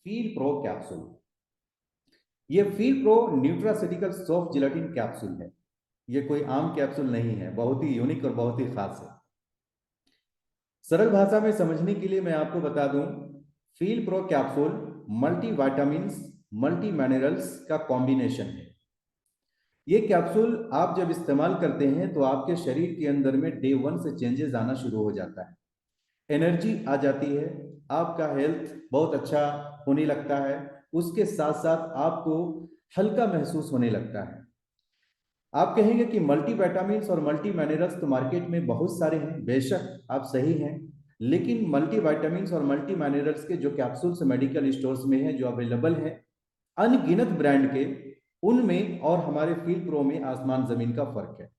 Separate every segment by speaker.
Speaker 1: Feel pro capsule. ये feel pro nutraceutical soft gelatin capsule है। ये कोई आम कैप्सूल नहीं है, बहुत ही यूनिक और बहुत ही खास है। सरल भाषा में समझने के लिए मैं आपको बता दूं, feel pro capsule multi vitamins multi minerals का कॉम्बिनेशन है। ये कैप्सूल आप जब इस्तेमाल करते हैं तो आपके शरीर के अंदर में डे वन से चेंजेस आना शुरू हो जाता है। एनर्जी आ जाती है, आपका हेल्थ बहुत अच्छा होने लगता है। उसके साथ साथ आपको हल्का महसूस होने लगता है। आप कहेंगे कि मल्टी विटामिन्स और मल्टी मिनरल्स तो मार्केट में बहुत सारे हैं, बेशक आप सही हैं। लेकिन मल्टी विटामिन्स और मल्टी मिनरल्स के जो कैप्सूल्स मेडिकल स्टोर्स में हैं, जो अवेलेबल हैं अनगिनत ब्रांड के, उनमें और हमारे फील प्रो में आसमान जमीन का फर्क है।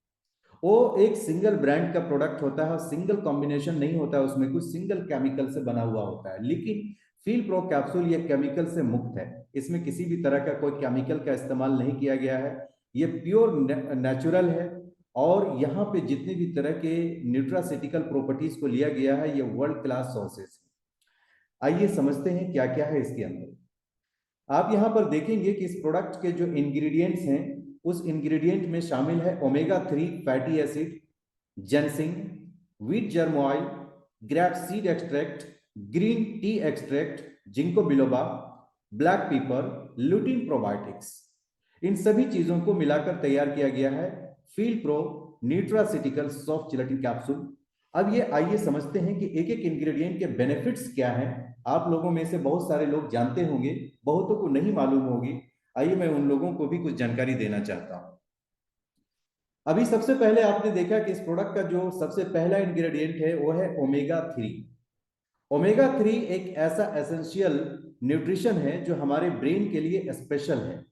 Speaker 1: वो एक सिंगल ब्रांड का प्रोडक्ट होता है, सिंगल कॉम्बिनेशन नहीं होता है उसमें, कुछ सिंगल केमिकल से बना हुआ होता है। लेकिन फील प्रो कैप्सूल ये केमिकल से मुक्त है। इसमें किसी भी तरह का कोई केमिकल का इस्तेमाल नहीं किया गया है। ये प्योर नेचुरल है। और यहाँ पे जितने भी तरह के न्यूट्रासिटिकल प्रॉपर्टीज को लिया गया है, ये वर्ल्ड क्लास सोर्सेस है। आइए समझते हैं क्या क्या है इसके अंदर। आप यहाँ पर देखेंगे कि इस प्रोडक्ट के जो इंग्रेडिएंट्स हैं, उस इंग्रेडिएंट में शामिल है omega 3 fatty acid, ginseng, wheat germ oil, grape seed extract, green tea extract, ginkgo biloba, black pepper, lutein probiotics. इन सभी चीजों को मिलाकर तैयार किया गया है feel pro nutraceutical soft gelatin capsule. अब ये आइए समझते हैं कि एक एक इंग्रेडिएंट के बेनिफिट्स क्या हैं। आप लोगों में से बहुत सारे लोग जानते होंगे, बहुतों को नहीं मालूम होगी। आइए मैं उन लोगों को भी कुछ जानकारी देना चाहता हूं। अभी सबसे पहले आपने देखा कि इस प्रोडक्ट का जो सबसे पहला इंग्रेडिएंट है वो है ओमेगा 3। ओमेगा 3 एक ऐसा एसेंशियल न्यूट्रिशन है जो हमारे ब्रेन के लिए स्पेशल है।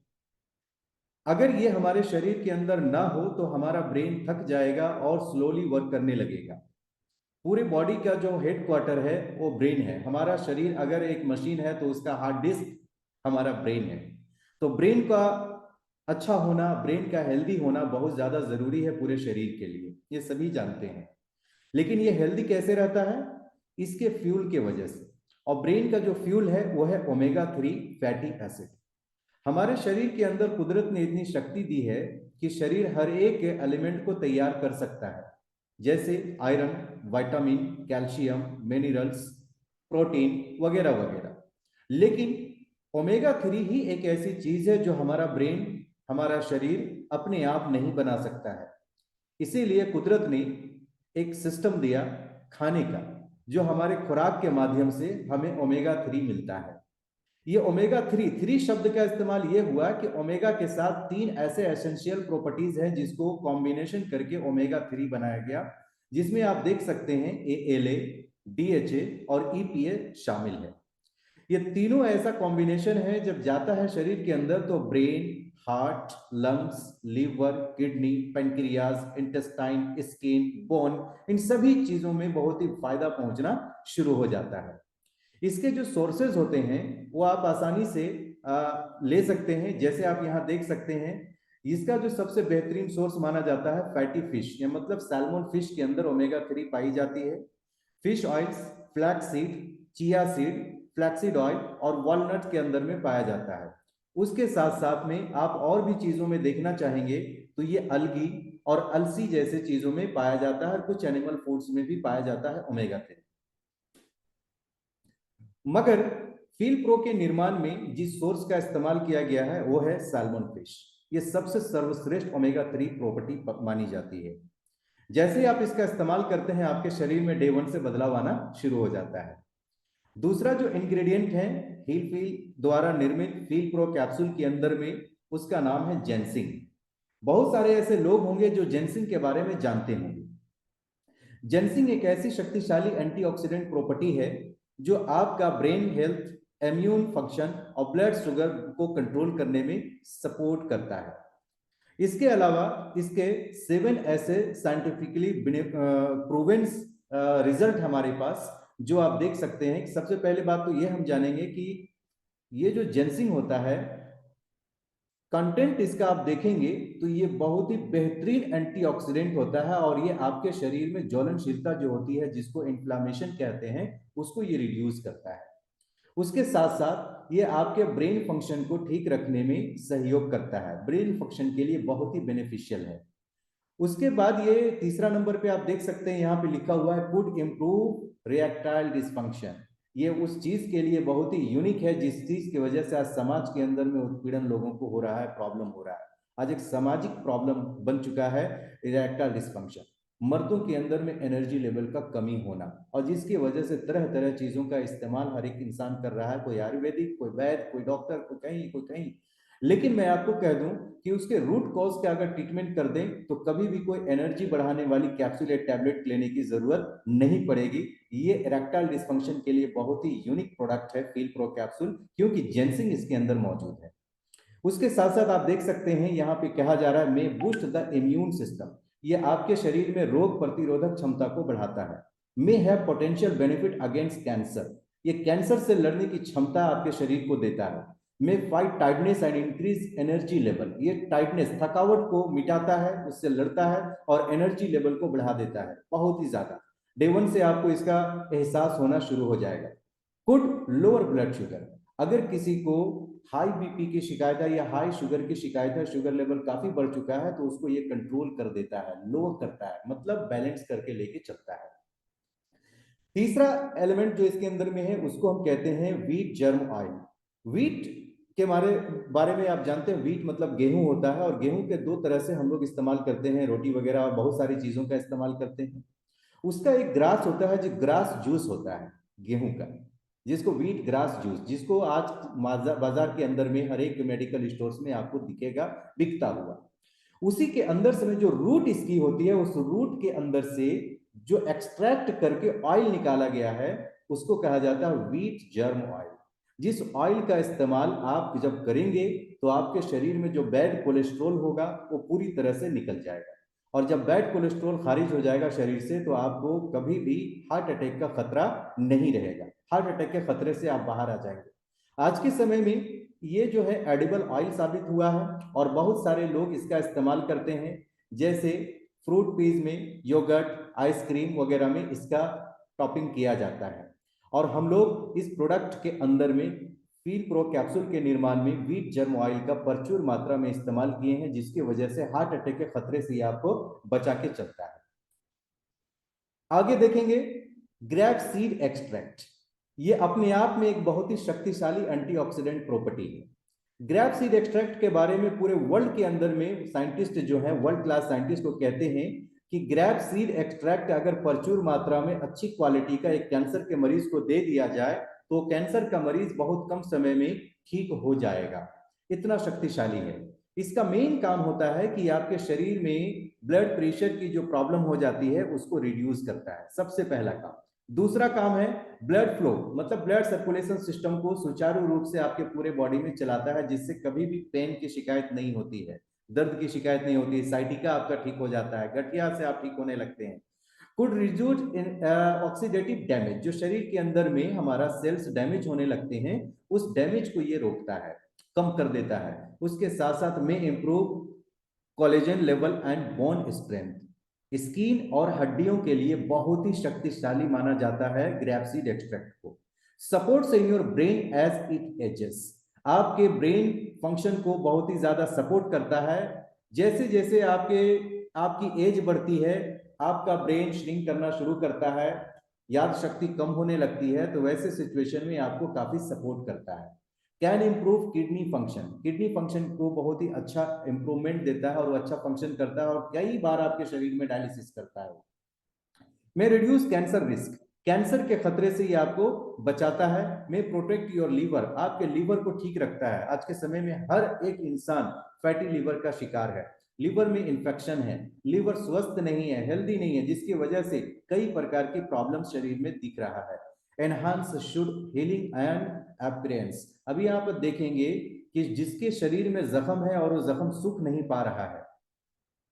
Speaker 1: अगर ये हमारे शरीर के अंदर ना हो तो हमारा ब्रेन थक जाएगा और स्लोली वर्क करने लगेगा। पूरे बॉडी का जो हेड क्वार्टर है वो ब्रेन है। हमारा शरीर अगर एक मशीन है तो उसका हार्ड डिस्क हमारा ब्रेन है। तो ब्रेन का अच्छा होना, ब्रेन का हेल्दी होना बहुत ज्यादा जरूरी है पूरे शरीर के लिए, ये सभी जानते हैं। लेकिन ये हेल्दी कैसे रहता है? इसके फ्यूल के वजह से। और ब्रेन का जो फ्यूल है वो है ओमेगा 3 फैटी एसिड। हमारे शरीर के अंदर कुदरत ने इतनी शक्ति दी है कि शरीर हर एक एलिमेंट को तैयार कर सकता है, जैसे iron, vitamin, calcium, minerals, protein वगैरह वगैरह। लेकिन ओमेगा 3 ही एक ऐसी चीज है जो हमारा ब्रेन, हमारा शरीर अपने आप नहीं बना सकता है। इसीलिए कुदरत ने एक सिस्टम दिया खाने का, जो हमारे खुराक के माध्यम से हमें ओमेगा 3 मिलता है। ये ओमेगा 3 शब्द का इस्तेमाल ये हुआ कि ओमेगा के साथ 3 ऐसे एसेंशियल प्रॉपर्टीज हैं जिसको कॉम्बिनेशन करके ओमेगा 3 बनाया गया, जिसमें आप देख सकते हैं ALA, DHA और EPA शामिल है। ये तीनों ऐसा कॉम्बिनेशन है, जब जाता है शरीर के अंदर तो brain, heart, lungs, liver, kidney, pancreas, intestine, skin, bone, इन सभी चीजों में बहुत ही फायदा पहुंचना शुरू हो जाता है। इसके जो सोर्सेज होते हैं वो आप आसानी से ले सकते हैं। जैसे आप यहाँ देख सकते हैं, इसका जो सबसे बेहतरीन सोर्स माना जाता है फैटी फिश, या मतलब सैल्मन फिश के अंदर ओमेगा 3 पाई जाती है। Fish oils, flax seed, chia seed, flaxseed oil और वॉलनट के अंदर में पाया जाता है। उसके साथ साथ में आप और भी चीजों में देखना चाहेंगे तो ये अलगी और अलसी जैसे चीजों में पाया जाता है, और कुछ एनिमल फूड्स में भी पाया जाता है ओमेगा 3। मगर फील प्रो के निर्माण में जिस सोर्स का इस्तेमाल किया गया है वो है सैल्मन फिश। ये सबसे सर्वश्रेष्ठ ओमेगा 3 प्रॉपर्टी मानी जाती है। जैसे ही आप इसका इस्तेमाल करते हैं आपके शरीर में डे वन से बदलाव आना शुरू हो जाता है। दूसरा जो इंग्रेडिएंट है हील फील द्वारा निर्मित फील प्रो कैप्सूल के अंदर में, उसका नाम है जेंसिंग। बहुत सारे ऐसे लोग होंगे जो जेंसिंग के बारे में जानते होंगे। जेंसिंग एक ऐसी शक्तिशाली एंटीऑक्सीडेंट प्रॉपर्टी है जो आपका ब्रेन हेल्थ, इम्यून फंक्शन और ब्लड शुगर को कंट्रोल करने में सपोर्ट करता है। इसके अलावा इसके 7 ऐसे साइंटिफिकली प्रूवन रिजल्ट हमारे पास, जो आप देख सकते हैं। सबसे पहले बात तो ये हम जानेंगे कि ये जो जेंसिंग होता है, कंटेंट इसका आप देखेंगे तो ये बहुत ही बेहतरीन एंटीऑक्सीडेंट होता है, और ये आपके शरीर में ज्वलनशीलता जो होती है, जिसको इन्फ्लामेशन कहते हैं, उसको ये रिड्यूस करता है। उसके साथ साथ ये आपके ब्रेन फंक्शन को ठीक रखने में सहयोग करता है, ब्रेन फंक्शन के लिए बहुत ही बेनिफिशियल है। उसके बाद ये तीसरा नंबर पे आप देख सकते हैं, यहाँ पे लिखा हुआ है कुड इम्प्रूव रिएक्टाइल डिस्फंक्शन। ये उस चीज के लिए बहुत ही यूनिक है जिस चीज की वजह से आज समाज के अंदर में उत्पीड़न लोगों को हो रहा है, प्रॉब्लम हो रहा है। आज एक सामाजिक प्रॉब्लम बन चुका है इरेक्टाइल डिस्फंक्शन, मर्दों के अंदर में एनर्जी लेवल का कमी होना, और जिसकी वजह से तरह तरह चीजों का इस्तेमाल हर एक इंसान कर रहा है, कोई आयुर्वेदिक, कोई वैद्य, कोई डॉक्टर, कोई कहीं। लेकिन मैं आपको कह दूं कि उसके रूट कॉज का अगर ट्रीटमेंट कर दें तो कभी भी कोई एनर्जी बढ़ाने वाली कैप्सूल या टैबलेट लेने की जरूरत नहीं पड़ेगी। ये इरेक्टाइल डिस्फंक्शन के लिए बहुत ही यूनिक प्रोडक्ट है फील प्रो कैप्सूल, क्योंकि जेंसिंग इसके अंदर मौजूद है। उसके साथ साथ आप देख सकते हैं यहाँ पे कहा जा रहा है मे बूस्ट द इम्यून सिस्टम। ये आपके शरीर में रोग प्रतिरोधक क्षमता को बढ़ाता है। May have potential benefit against cancer, ये कैंसर से लड़ने की क्षमता आपके शरीर को देता है। May fight tightness and increase energy level, ये टाइटनेस थकावट को मिटाता है, उससे लड़ता है और एनर्जी लेवल को बढ़ा देता है बहुत ही ज्यादा। डे 1 से आपको इसका एहसास होना शुरू हो जाएगा। कुड लोअर ब्लड शुगर, अगर किसी को हाई बीपी की शिकायत है या हाई शुगर की शिकायत है, शुगर लेवल काफी बढ़ चुका है, तो उसको ये कंट्रोल कर देता है, लोअर करता है, मतलब बैलेंस करके लेके चलता है। तीसरा एलिमेंट जो इसके अंदर में है उसको हम कहते हैं व्हीट जर्म ऑयल। व्हीट के बारे में आप जानते हैं, व्हीट मतलब गेहूं होता है, और गेहूं के दो तरह से हम लोग इस्तेमाल करते हैं, रोटी वगैरह और बहुत सारी चीजों का इस्तेमाल करते हैं। उसका एक ग्रास होता है जो ग्रास जूस होता है गेहूं का, जिसको व्हीट ग्रास जूस, जिसको आज बाजार के अंदर में हर एक मेडिकल स्टोर्स में आपको दिखेगा बिकता हुआ। उसी के अंदर से जो रूट इसकी होती है, उस रूट के अंदर से जो एक्सट्रैक्ट करके ऑयल निकाला गया है उसको कहा जाता है व्हीट जर्म ऑयल। जिस ऑयल का इस्तेमाल आप जब करेंगे तो आपके शरीर में जो बैड कोलेस्ट्रॉल होगा वो पूरी तरह से निकल जाएगा, और जब बैड कोलेस्ट्रॉल खारिज हो जाएगा शरीर से तो आपको कभी भी हार्ट अटैक का खतरा नहीं रहेगा, हार्ट अटैक के खतरे से आप बाहर आ जाएंगे। आज के समय में ये जो है एडिबल ऑयल साबित हुआ है और बहुत सारे लोग इसका इस्तेमाल करते हैं, जैसे फ्रूट पीज में, योगर्ट, आइसक्रीम वगैरह में इसका टॉपिंग किया जाता है। और हम लोग इस प्रोडक्ट के अंदर में फील प्रो कैप्सूल के निर्माण में व्हीट जर्म ऑयल का प्रचुर मात्रा में इस्तेमाल किए हैं, जिसकी वजह से हार्ट अटैक के खतरे से आपको बचा के चलता है। आगे देखेंगे ग्रेप सीड एक्सट्रैक्ट, ये अपने आप में एक बहुत ही शक्तिशाली एंटीऑक्सीडेंट प्रॉपर्टी है। ग्रेप सीड एक्सट्रैक्ट के बारे में पूरे वर्ल्ड के अंदर में साइंटिस्ट जो है, वर्ल्ड क्लास साइंटिस्ट को कहते हैं कि ग्रेप सीड एक्सट्रैक्ट अगर प्रचुर मात्रा में अच्छी क्वालिटी का एक कैंसर के मरीज को दे दिया जाए तो कैंसर का मरीज बहुत कम समय में ठीक हो जाएगा, इतना शक्तिशाली है। इसका मेन काम होता है कि आपके शरीर में ब्लड प्रेशर की जो प्रॉब्लम हो जाती है उसको रिड्यूस करता है, सबसे पहला काम। दूसरा काम है ब्लड फ्लो, मतलब ब्लड सर्कुलेशन सिस्टम को सुचारू रूप से आपके पूरे बॉडी में चलाता है, जिससे कभी भी पेन की शिकायत नहीं होती है, दर्द की शिकायत नहीं होती है, साइटिका आपका ठीक हो जाता है, गठिया से आप ठीक होने लगते हैं। Could reduce in oxidative damage, जो शरीर के अंदर में हमारा सेल्स डैमेज होने लगते हैं उस डैमेज को ये रोकता है, कम कर देता है। उसके साथ साथ में improve collagen level and bone strength, skin और हड्डियों के लिए बहुत ही शक्तिशाली माना जाता है ग्रेपसीड एक्सट्रैक्ट को। Supports in your brain as it ages, आपके ब्रेन फंक्शन को बहुत ही ज्यादा सपोर्ट करता है। जैसे जैसे आपकी एज बढ़ती है आपका ब्रेन श्रिंक करना शुरू करता है, याद शक्ति कम होने लगती है, तो वैसे सिचुएशन में आपको काफी सपोर्ट करता है। Can improve kidney function, kidney function को बहुत ही अच्छा इंप्रूवमेंट देता है और वो अच्छा फंक्शन करता है और कई बार आपके शरीर में डायलिसिस करता है। में रिड्यूस कैंसर रिस्क, कैंसर के खतरे से ये आपको बचाता है। में प्रोटेक्ट योर लीवर, आपके लीवर को ठीक रखता है। आज के समय में हर एक इंसान फैटी लीवर का शिकार है, लीवर में इंफेक्शन है, लीवर स्वस्थ नहीं है, हेल्दी नहीं है, जिसकी वजह से कई प्रकार की प्रॉब्लम शरीर में दिख रहा है। Enhance should healing and appearance, अभी आप देखेंगे कि जिसके शरीर में जख्म है और वो जख्म सूख नहीं पा रहा है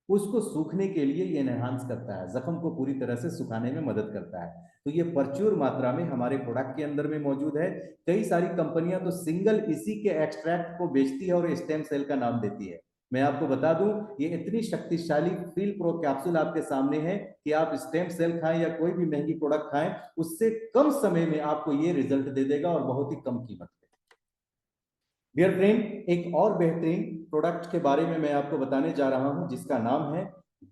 Speaker 1: उसको सूखने के लिए ये एनहांस करता है, जख्म को पूरी तरह से सुखाने में मदद करता है। तो ये प्रचुर मात्रा में हमारे प्रोडक्ट के अंदर में मौजूद है। कई सारी कंपनियां तो सिंगल इसी के एक्सट्रैक्ट को बेचती है और स्टेम सेल का नाम देती है। मैं आपको बता दूं ये इतनी शक्तिशाली फील प्रो कैप्सूल आपके सामने है कि आप स्टेम सेल खाएं या कोई भी महंगी प्रोडक्ट खाएं, उससे कम समय में आपको ये रिजल्ट दे देगा और बहुत ही कम कीमत पे। डियर फ्रेंड, एक और बेहतरीन प्रोडक्ट के बारे में मैं आपको बताने जा रहा हूं जिसका नाम है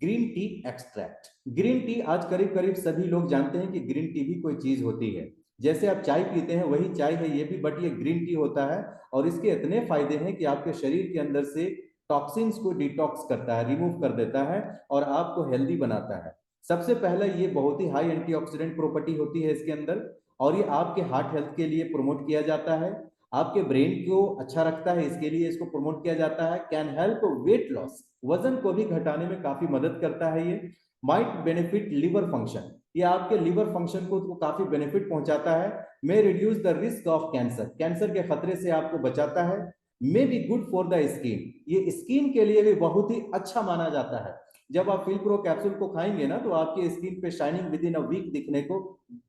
Speaker 1: green tea extract. Green T आज करीब करीब सभी लोग जानते हैं कि ग्रीन टी भी कोई चीज होती है। जैसे आप चाय पीते हैं वही चाय है ये भी, बट ये ग्रीन टी होता है और इसके इतने फायदे हैं कि आपके शरीर के अंदर से टॉक्सिन्स को डिटॉक्स करता है, रिमूव कर देता है और आपको हेल्दी बनाता है। सबसे पहला, ये बहुत ही हाई एंटीऑक्सीडेंट प्रॉपर्टी होती है इसके अंदर, और ये आपके हार्ट हेल्थ के लिए प्रमोट किया जाता है, आपके ब्रेन को अच्छा रखता है, इसके लिए इसको प्रमोट किया जाता है। कैन हेल्प वेट लॉस, वजन को भी घटाने में काफी मदद करता है ये। माइट बेनिफिट लिवर फंक्शन, ये आपके लिवर फंक्शन को काफी बेनिफिट पहुंचाता है। मे reduce the risk of cancer, cancer के खतरे से आपको बचाता है। May be good for the skin, ये स्किन के लिए भी बहुत ही अच्छा माना जाता है। जब आप फील प्रो कैप्सूल को खाएंगे ना तो आपकी स्किन पे shining within a week दिखने को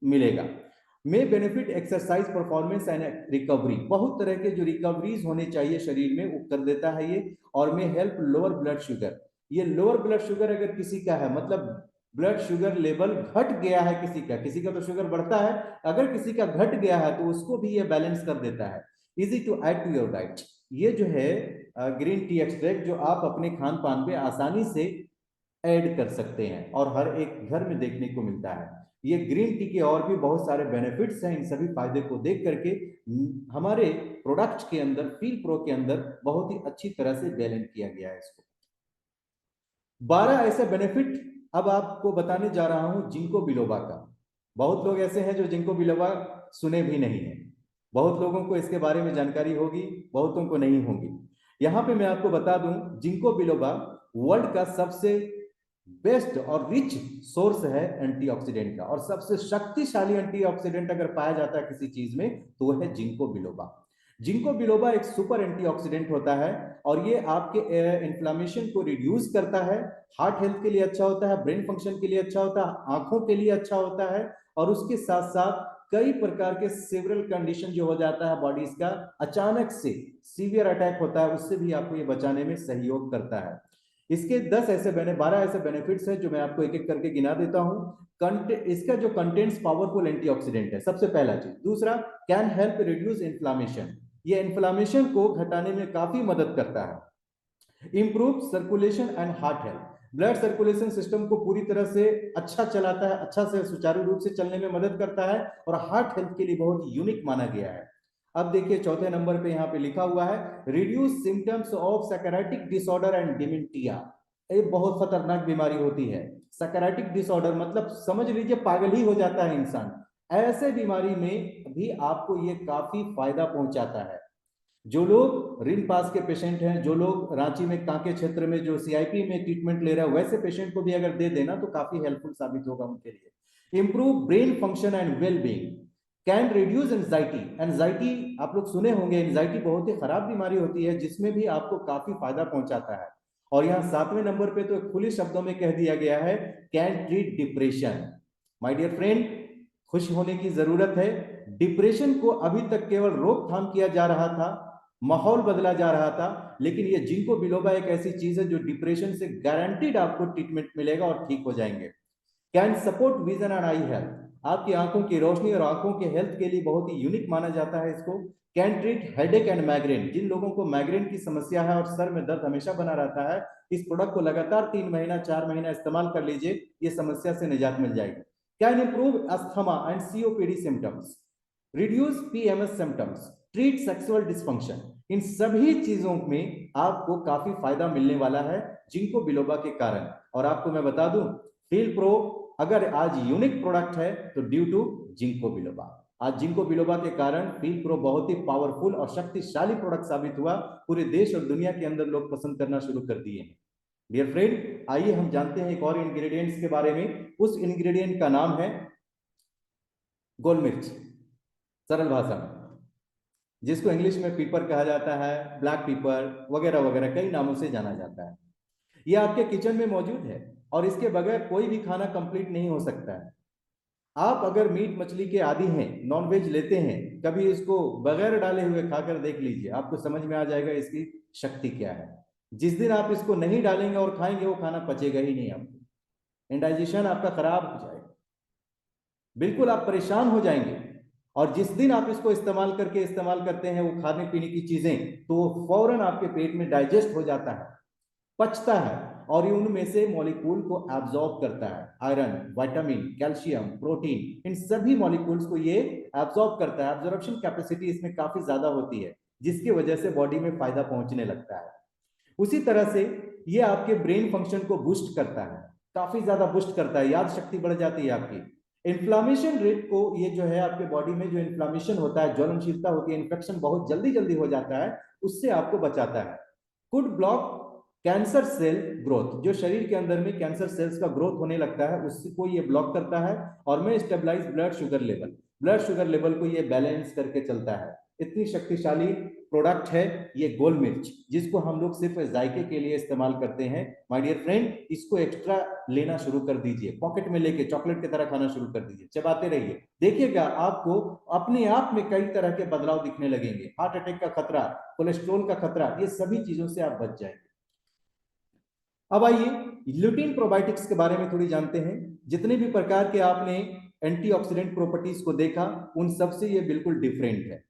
Speaker 1: मिलेगा। May benefit exercise performance and recovery, बहुत तरह के जो रिकवरीज होने चाहिए शरीर में वो कर देता है ये। और may help lower blood sugar, ये लोअर ब्लड शुगर अगर किसी का है, मतलब ब्लड शुगर लेवल घट गया है किसी का तो शुगर बढ़ता है, अगर किसी का घट गया है तो उसको भी ये बैलेंस कर देता है। Easy to add to your diet, ये जो है ग्रीन टी एक्सट्रैक्ट जो आप अपने खान पान पे आसानी से ऐड कर सकते हैं और हर एक घर में देखने को मिलता है। ये ग्रीन टी के और भी बहुत सारे बेनिफिट्स हैं, इन सभी फायदे को देख करके हमारे प्रोडक्ट के अंदर, फील प्रो के अंदर बहुत ही अच्छी तरह से बैलेंस किया गया है इसको। 12 ऐसे बेनिफिट अब आपको बताने जा रहा हूं जिंको बिलोबा का। बहुत लोग ऐसे हैं जो जिंको बिलोबा सुने भी नहीं है, बहुत लोगों को इसके बारे में जानकारी होगी, बहुतों को नहीं होगी। यहां पे मैं आपको बता दूं, जिंको बिलोबा वर्ल्ड का सबसे बेस्ट और रिच सोर्स है एंटीऑक्सीडेंट का, और सबसे शक्तिशाली एंटीऑक्सीडेंट अगर पाया जाता है किसी चीज में तो वह है जिंको बिलोबा। जिंको बिलोबा एक सुपर एंटीऑक्सीडेंट होता है और ये आपके इन्फ्लामेशन को रिड्यूस करता है, हार्ट हेल्थ के लिए अच्छा होता है, ब्रेन फंक्शन के लिए अच्छा होता है, आंखों के लिए अच्छा होता है, और उसके साथ साथ कई प्रकार के सिविरल कंडीशन जो हो जाता है बॉडीज का, अचानक से सीवियर अटैक होता है, उससे भी आपको ये बचाने में सहयोग करता है। इसके 12 ऐसे बेनिफिट्स हैं जो मैं आपको एक एक करके गिना देता हूं। इसका जो कंटेंट्स पावरफुल एंटीऑक्सीडेंट है, सबसे पहला चीज। दूसरा, कैन हेल्प रिड्यूस इन्फ्लामेशन, ये इन्फ्लामेशन को घटाने में काफी मदद करता है। Improve circulation and heart health, blood circulation system को पूरी तरह से अच्छा चलाता है, अच्छा से सुचारू रूप से चलने में मदद करता है और हार्ट हेल्थ के लिए बहुत यूनिक माना गया है। अब देखिए चौथे नंबर पे यहाँ पे लिखा हुआ है reduce symptoms of psychiatric disorder and dementia. ये बहुत खतरनाक बीमारी होती है सैकेराइटिक डिसऑर्डर, मतलब समझ लीजिए पागल ही हो जाता है इंसान। ऐसे बीमारी में भी आपको ये काफी फायदा पहुंचाता है। जो लोग रिन पास के पेशेंट हैं, जो लोग रांची में कांके क्षेत्र में जो सीआईपी में ट्रीटमेंट ले रहा है, वैसे पेशेंट को भी अगर दे देना तो काफी हेल्पफुल साबित होगा उनके लिए। Improve brain function and well being, can reduce anxiety. Anxiety आप लोग सुने होंगे, एंजाइटी बहुत ही खराब बीमारी होती है जिसमें भी आपको काफी फायदा पहुंचाता है। और यहाँ 7वें नंबर पे तो खुले शब्दों में कह दिया गया है, can treat depression. My dear friend, खुश होने की जरूरत है। डिप्रेशन को अभी तक केवल रोकथाम किया जा रहा था, माहौल बदला जा रहा था, लेकिन ये जिंको बिलोबा एक ऐसी चीज है जो डिप्रेशन से गारंटीड आपको ट्रीटमेंट मिलेगा और ठीक हो जाएंगे। Can support vision and I health, आपकी आंखों की रोशनी और आंखों के हेल्थ के लिए बहुत ही यूनिक माना जाता है इसको। Can treat headache and migraine, जिन लोगों को माइग्रेन की समस्या है और सर में दर्द हमेशा बना रहता है, इस प्रोडक्ट को लगातार 3 महीना 4 महीना इस्तेमाल कर लीजिए, ये समस्या से निजात मिल जाएगी। Can improve asthma and COPD symptoms, reduce PMS symptoms, treat sexual dysfunction. इन सभी चीजों में आपको काफी फायदा मिलने वाला है जिंको बिलोबा के कारण। और आपको मैं बता दूं, फील प्रो अगर आज यूनिक प्रोडक्ट है तो ड्यू टू जिंको बिलोबा। आज जिंको बिलोबा के कारण फील प्रो बहुत ही पावरफुल और शक्तिशाली प्रोडक्ट साबित हुआ, पूरे देश और दुनिया के अंदर लोग पसंद करना शुरू कर दिए हैं। डियर फ्रेंड, आइए हम जानते हैं एक और इंग्रेडिएंट्स के बारे में। उस इंग्रेडिएंट का नाम है गोल मिर्च, सरल भाषा में जिसको इंग्लिश में पीपर कहा जाता है, ब्लैक पीपर वगैरह वगैरह कई नामों से जाना जाता है। ये आपके किचन में मौजूद है और इसके बगैर कोई भी खाना कंप्लीट नहीं हो सकता है। आप अगर मीट मछली के आदी हैं, नॉन वेज लेते हैं, कभी इसको बगैर डाले हुए खाकर देख लीजिए, आपको समझ में आ जाएगा इसकी शक्ति क्या है। जिस दिन आप इसको नहीं डालेंगे और खाएंगे वो खाना पचेगा ही नहीं, आपको इंडाइजेशन आपका खराब हो जाएगा, बिल्कुल आप परेशान हो जाएंगे। और जिस दिन आप इसको इस्तेमाल करते हैं वो खाने पीने की चीजें, तो वो फौरन आपके पेट में डाइजेस्ट हो जाता है, पचता है, और ये उनमें से मॉलिक्यूल को एब्जॉर्ब करता है। आयरन, विटामिन, कैल्शियम, प्रोटीन, इन सभी मॉलिक्यूल्स को ये एब्जॉर्ब करता है। एब्जॉर्प्शन कैपेसिटी इसमें काफी ज्यादा होती है, जिसकी वजह से बॉडी में फायदा पहुंचने लगता है। उसी तरह से ये आपके ब्रेन फंक्शन को बूस्ट करता है, काफी ज्यादा बूस्ट करता है, याद शक्ति बढ़ जाती है आपकी। इन्फ्लामेशन रेट को, ये जो है आपके बॉडी में जो इन्फ्लामेशन होता है, ज्वलनशीलता होती है, इन्फेक्शन बहुत जल्दी जल्दी हो जाता है, उससे आपको बचाता है। Could block cancer cell growth, जो शरीर के अंदर में कैंसर सेल्स का ग्रोथ होने लगता है उसको ये ब्लॉक करता है। और में स्टेबलाइज ब्लड शुगर लेवल को ये बैलेंस करके चलता है। इतनी शक्तिशाली प्रोडक्ट है ये गोल मिर्च, जिसको हम लोग सिर्फ जायके के लिए इस्तेमाल करते हैं। माय डियर फ्रेंड, इसको एक्स्ट्रा लेना शुरू कर दीजिए, पॉकेट में लेके चॉकलेट की तरह खाना शुरू कर दीजिए, चबाते रहिए, देखिएगा आपको अपने आप में कई तरह के बदलाव दिखने लगेंगे। हार्ट अटैक का खतरा, कोलेस्ट्रॉल का खतरा, ये सभी चीजों से आप बच जाएंगे। अब आइए ल्यूटिन प्रोबायोटिक्स के बारे में थोड़ी जानते हैं। जितने भी प्रकार के आपने एंटीऑक्सीडेंट प्रॉपर्टीज को देखा, उन सब से ये बिल्कुल डिफरेंट है।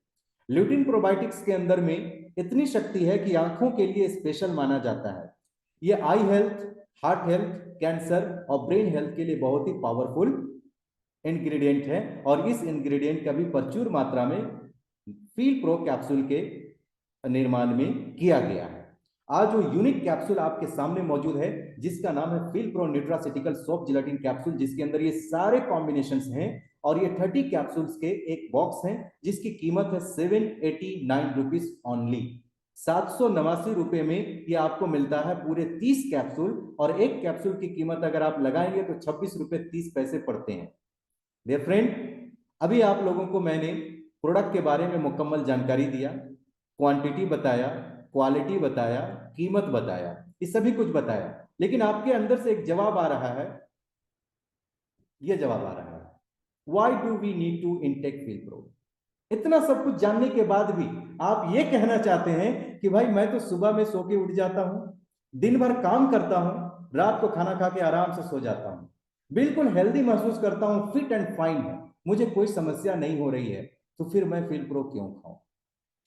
Speaker 1: ल्यूटिन प्रोबायोटिक्स के अंदर में इतनी शक्ति है कि आंखों के लिए स्पेशल माना जाता है। ये आई हेल्थ, हार्ट हेल्थ, कैंसर और ब्रेन हेल्थ के लिए बहुत ही पावरफुल इंग्रेडिएंट है, और इस इंग्रेडिएंट का भी प्रचुर मात्रा में फील प्रो कैप्सूल के निर्माण में किया गया है। आज जो यूनिक कैप्सूल आपके सामने मौजूद है, जिसका नाम है feel pro nutraceutical soft gelatin capsule, जिसके अंदर ये सारे कॉम्बिनेशंस हैं, और ये 30 कैप्सूल्स के एक बॉक्स है, जिसकी कीमत है 789 रुपीज ओनली। 789 रुपए में ये आपको मिलता है पूरे 30 कैप्सूल, और एक कैप्सूल की कीमत अगर आप लगाएंगे तो 26 रुपए 30 पैसे पड़ते हैं। डियर फ्रेंड, अभी आप लोगों को मैंने प्रोडक्ट के बारे में मुकम्मल जानकारी दिया, क्वांटिटी बताया, क्वालिटी बताया, कीमत बताया, ये सभी कुछ बताया, लेकिन आपके अंदर से एक जवाब आ रहा है, ये जवाब आ रहा है, why do we need to intake feel pro? इतना सब कुछ जानने के बाद भी आप ये कहना चाहते हैं कि भाई मैं तो सुबह में सो के उठ जाता हूं, दिन भर काम करता हूं, रात को खाना खा के आराम से सो जाता हूं, बिल्कुल हेल्दी महसूस करता हूं, फिट एंड फाइन है, मुझे कोई समस्या नहीं हो रही है, तो फिर मैं फील प्रो क्यों खाऊं?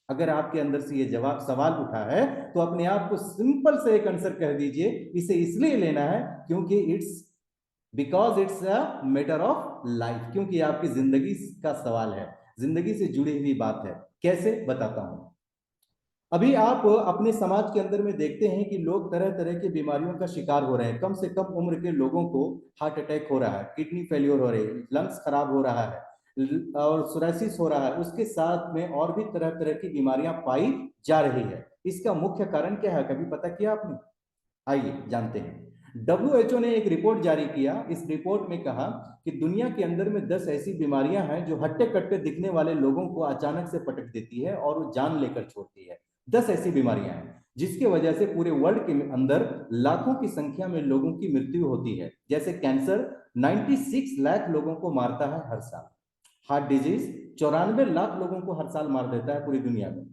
Speaker 1: अगर आपके अंदर से ये जवाब सवाल उठा है, तो अपने आप को सिंपल से एक आंसर कह दीजिए, इसे इसलिए लेना है क्योंकि because it's a matter of life, क्योंकि आपकी जिंदगी का सवाल है, जिंदगी से जुड़ी हुई बात है। कैसे, बताता हूं। अभी आप अपने समाज के अंदर में देखते हैं कि लोग तरह तरह की बीमारियों का शिकार हो रहे हैं। कम से कम उम्र के लोगों को हार्ट अटैक हो रहा है, किडनी फेल्योर हो रही है, लंग्स खराब हो रहा है, और सोरासिस हो रहा है, उसके साथ में और भी तरह तरह की बीमारियां पाई जा रही है। इसका मुख्य कारण क्या है, कभी पता किया आपने? आइए जानते हैं। WHO ने एक रिपोर्ट जारी किया। इस रिपोर्ट में कहा कि दुनिया के अंदर में 10 ऐसी बीमारियां हैं जो हट्टे कट्टे दिखने वाले लोगों को अचानक से पटक देती है और वो जान लेकर छोड़ती है। 10 ऐसी बीमारियां हैं जिसकी वजह से पूरे वर्ल्ड के अंदर लाखों की संख्या में लोगों की मृत्यु होती है। जैसे कैंसर 96 लाख लोगों को मारता है हर साल। हार्ट डिजीज 94 लाख लोगों को हर साल मार देता है पूरी दुनिया में।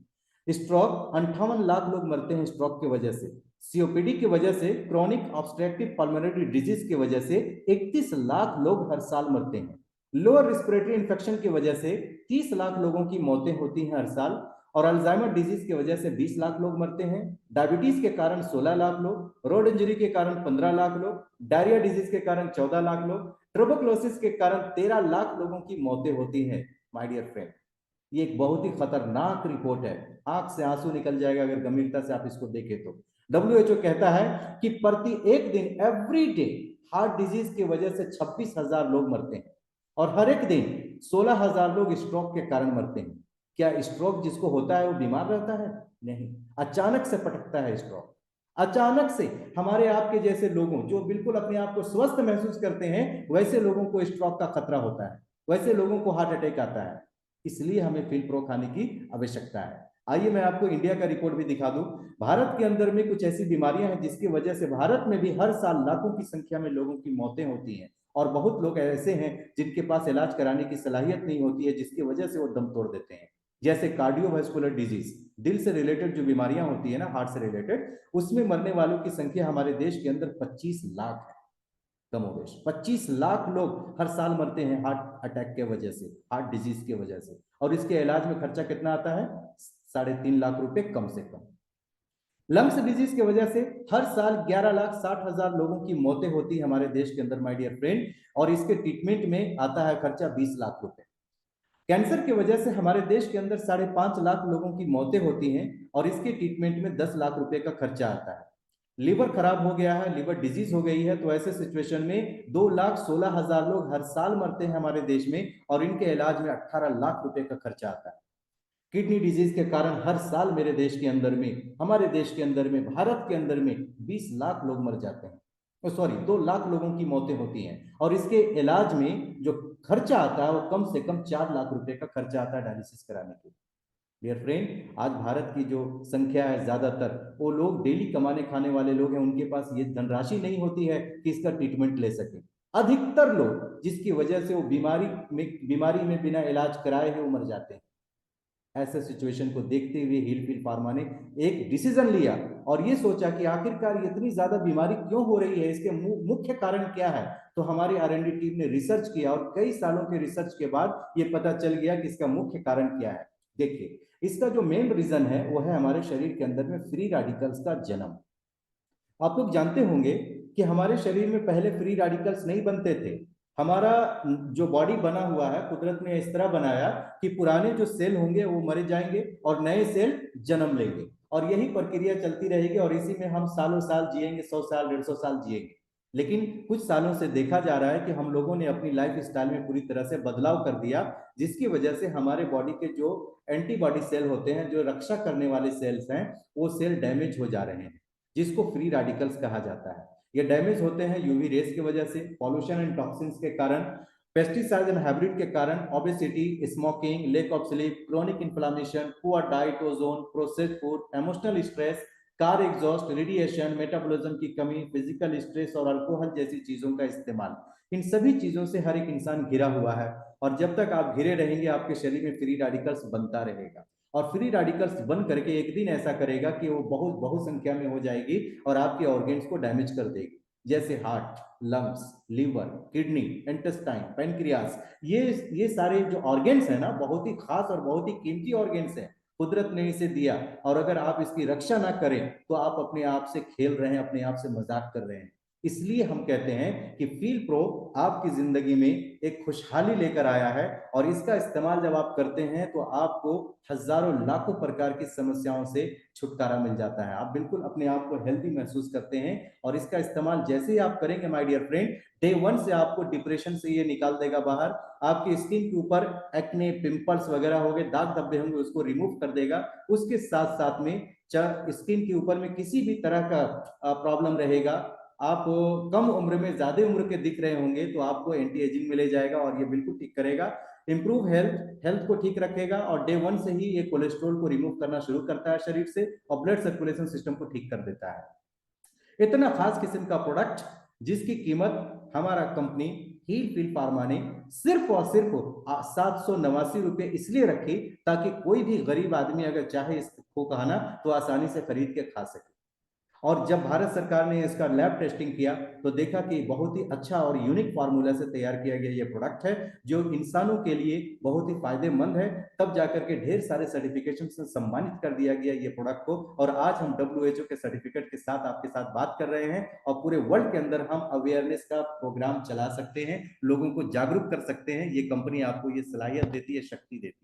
Speaker 1: स्ट्रोक 58 लाख लोग मरते हैं स्ट्रोक की वजह से। सीओपीडी की वजह से, क्रॉनिक ऑब्स्ट्रक्टिव पल्मोनरी डिजीज की वजह से 31 लाख लोग हर साल मरते हैं। लोअर रिस्पिरेटरी इंफेक्शन की वजह से 30 लाख लोगों की मौतें होती हैं हर साल, और अल्जाइमर डिजीज की वजह से 20 लाख लोग मरते हैं। डायबिटीज के कारण 16 लाख लोग, रोड इंजरी के कारण 15 लाख लोग, डायरिया डिजीज के कारण 14 लाख लोग, ट्यूबरकुलोसिस के कारण 13 लाख लोगों की मौतें होती हैं। माय डियर फ्रेंड, ये एक बहुत ही खतरनाक रिपोर्ट है, आंख से आंसू निकल जाएगा अगर गंभीरता से आप इसको देखें तो। WHO कहता है कि प्रति एक दिन, एवरी डे, हार्ट डिजीज की वजह से 26,000 लोग मरते हैं, और हर एक दिन 16,000 लोग स्ट्रोक के कारण मरते हैं। क्या स्ट्रोक जिसको होता है वो बीमार रहता है? नहीं, अचानक से पटकता है स्ट्रोक। अचानक से हमारे आपके जैसे लोगों, जो बिल्कुल अपने आप को स्वस्थ महसूस करते हैं, वैसे लोगों को स्ट्रोक का खतरा होता है, वैसे लोगों को हार्ट अटैक आता है। इसलिए हमें फील प्रो खाने की आवश्यकता है। आइए मैं आपको इंडिया का रिपोर्ट भी दिखा दूं। भारत के अंदर में कुछ ऐसी बीमारियां हैं जिसकी वजह से भारत में भी हर साल लाखों की संख्या में लोगों की मौतें होती हैं, और बहुत लोग ऐसे हैं जिनके पास इलाज कराने की सलाहियत नहीं होती है, जिसकी वजह से वो दम तोड़ देते हैं। जैसे कार्डियोवास्कुलर डिजीज, दिल से रिलेटेड जो बीमारियां होती है ना, हार्ट से रिलेटेड, उसमें मरने वालों की संख्या हमारे देश के अंदर 25 लाख है। कमोबेश 25 लाख लोग हर साल मरते हैं हार्ट अटैक के वजह से, हार्ट डिजीज के वजह से, और इसके इलाज में खर्चा कितना आता है? 3.5 लाख रुपए कम से कम। लंग्स डिजीज की वजह से हर साल 11,60,000 लोगों की मौतें होती है हमारे देश के अंदर माय डियर फ्रेंड, और इसके ट्रीटमेंट में आता है खर्चा 20 लाख रुपए। कैंसर की वजह से हमारे देश के अंदर 5.5 लाख लोगों की मौतें होती हैं, और इसके ट्रीटमेंट में 10 लाख रुपए का खर्चा आता है। लिवर खराब हो गया है, लिवर डिजीज हो गई है, तो ऐसे सिचुएशन में 2,16,000 लोग हर साल मरते हैं हमारे देश में, और इनके इलाज में 18 लाख रुपए का खर्चा आता है। किडनी डिजीज के कारण हर साल मेरे देश के अंदर में, हमारे देश के अंदर में, भारत के अंदर में 20 लाख लोग मर जाते हैं, सॉरी 2 लाख लोगों की मौतें होती हैं, और इसके इलाज में जो खर्चा आता है वो कम से कम 4 लाख रुपए का खर्चा आता है डायलिसिस कराने के लिए। डियर फ्रेंड, आज भारत की जो संख्या है, ज्यादातर वो लोग डेली कमाने खाने वाले लोग हैं, उनके पास ये धनराशि नहीं होती है कि इसका ट्रीटमेंट ले सके। अधिकतर लोग जिसकी वजह से वो बीमारी में बिना इलाज कराए ही वो मर जाते हैं। ऐसे सिचुएशन को देखते हुए हिलफिल फार्मा ने एक डिसीजन लिया और ये सोचा कि आखिरकार इतनी ज्यादा बीमारी क्यों हो रही है, इसके मुख्य कारण क्या है। तो हमारी R&D टीम ने रिसर्च किया और कई सालों के रिसर्च के बाद ये पता चल गया कि इसका मुख्य कारण क्या है। देखिए, इसका जो मेन रीजन है वो है हमारे शरीर के अंदर में फ्री रेडिकल्स का जन्म। आप लोग जानते होंगे कि हमारे शरीर में पहले फ्री रेडिकल्स नहीं बनते थे। हमारा जो बॉडी बना हुआ है, कुदरत ने इस तरह बनाया कि पुराने जो सेल होंगे वो मरे जाएंगे और नए सेल जन्म लेंगे, और यही प्रक्रिया चलती रहेगी, और इसी में हम सालों साल जिएंगे, 100 साल 150 साल जिएंगे। लेकिन कुछ सालों से देखा जा रहा है कि हम लोगों ने अपनी लाइफ स्टाइल में पूरी तरह से बदलाव कर दिया, जिसकी वजह से हमारे बॉडी के जो एंटीबॉडी सेल होते हैं, जो रक्षा करने वाले सेल्स हैं, वो सेल डैमेज हो जा रहे हैं, जिसको फ्री रेडिकल्स कहा जाता है। ये डैमेज होते हैं यूवी रेस की वजह से, पॉल्यूशन एंड टॉक्सिन्स के कारण, पेस्टिसाइड एंड हाइब्रिड के कारण, obesity, smoking, lake of sleep, chronic inflammation, poor diet, ozone, processed food, emotional stress, car exhaust, radiation, metabolism की कमी, फिजिकल स्ट्रेस और अल्कोहल जैसी चीजों का इस्तेमाल, इन सभी चीजों से हर एक इंसान घिरा हुआ है, और जब तक आप घिरे रहेंगे आपके शरीर में फ्री रेडिकल्स बनता रहेगा, और फ्री रेडिकल्स बन करके एक दिन ऐसा करेगा कि वो बहुत बहुत संख्या में हो जाएगी और आपके ऑर्गेन्स को डैमेज कर देगी, जैसे heart, lungs, liver, kidney, intestine, pancreas. ये सारे जो ऑर्गेन्स है ना, बहुत ही खास और बहुत ही कीमती ऑर्गेन्स हैं, कुदरत ने इसे दिया, और अगर आप इसकी रक्षा ना करें तो आप अपने आप से खेल रहे हैं, अपने आप से मजाक कर रहे हैं। इसलिए हम कहते हैं कि फील प्रो आपकी जिंदगी में एक खुशहाली लेकर आया है, और इसका इस्तेमाल जब आप करते हैं तो आपको हजारों लाखों प्रकार की समस्याओं से छुटकारा मिल जाता है, आप बिल्कुल अपने आप को हेल्दी महसूस करते हैं। और इसका इस्तेमाल जैसे ही आप करेंगे माय डियर फ्रेंड, डे 1 से आपको डिप्रेशन से ये निकाल देगा बाहर, आपकी स्किन के ऊपर एक्ने, पिंपल्स वगैरह हो गए, दाग धब्बे होंगे, उसको रिमूव कर देगा। उसके साथ साथ में स्किन के ऊपर में किसी भी तरह का प्रॉब्लम रहेगा, आप कम उम्र में ज्यादा उम्र के दिख रहे होंगे, तो आपको एंटी एजिंग में ले जाएगा और ये बिल्कुल ठीक करेगा। इंप्रूव हेल्थ को ठीक रखेगा, और डे 1 से ही ये कोलेस्ट्रॉल को रिमूव करना शुरू करता है शरीर से, और ब्लड सर्कुलेशन सिस्टम को ठीक कर देता है। इतना खास किस्म का प्रोडक्ट जिसकी कीमत हमारा कंपनी हील फील फार्मा ने सिर्फ और सिर्फ 789 रुपए इसलिए रखी ताकि कोई भी गरीब आदमी अगर चाहे इसको खाना तो आसानी से खरीद के खा सके। और जब भारत सरकार ने इसका लैब टेस्टिंग किया तो देखा कि बहुत ही अच्छा और यूनिक फार्मूला से तैयार किया गया ये प्रोडक्ट है, जो इंसानों के लिए बहुत ही फायदेमंद है। तब जाकर के ढेर सारे सर्टिफिकेशन से सम्मानित कर दिया गया ये प्रोडक्ट को, और आज हम WHO के सर्टिफिकेट के साथ आपके साथ बात कर रहे हैं, और पूरे वर्ल्ड के अंदर हम अवेयरनेस का प्रोग्राम चला सकते हैं, लोगों को जागरूक कर सकते हैं। ये कंपनी आपको ये सलाहियत देती है, शक्ति देती है।